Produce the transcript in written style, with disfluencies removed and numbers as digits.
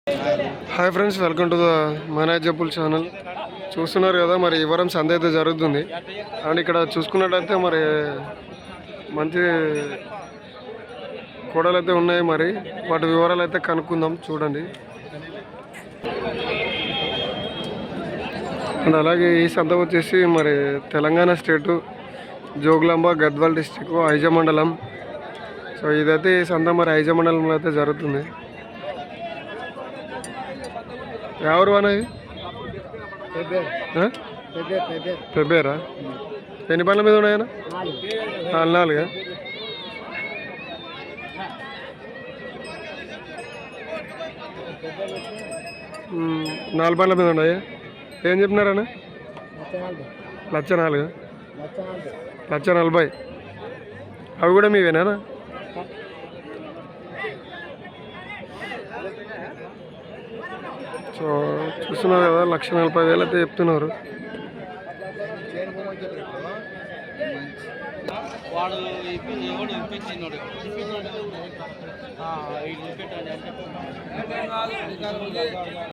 Hi friends, welcome to the మనాజబుల్ channel. చూస్తున్నారు కదా, మరి ఇవ్వరం సంత అయితే జరుగుతుంది. అండ్ ఇక్కడ చూసుకున్నట్టయితే మరి మంచి కోడలు అయితే ఉన్నాయి. మరి వాటి వివరాలు అయితే కనుక్కుందాం, చూడండి. అండ్ అలాగే ఈ సంత వచ్చేసి మరి తెలంగాణ స్టేటు జోగులాంబ గద్వాల్ డిస్టిక్ ఐజ మండలం. సో ఇదైతే ఈ సంత మరి ఐజ మండలంలో అయితే జరుగుతుంది. ఎవరు అనేది పెబ్బేరా? ఎన్ని బండ్ల మీద ఉన్నాయన్నా? 4 4 బండ్ల మీద ఉన్నాయా? ఏం చెప్పినారన్నా? 1,04,000 1,40,000. అవి కూడా మీవేనా? సో చూస్తున్నారు కదా, 1,40,000 అయితే చెప్తున్నారు.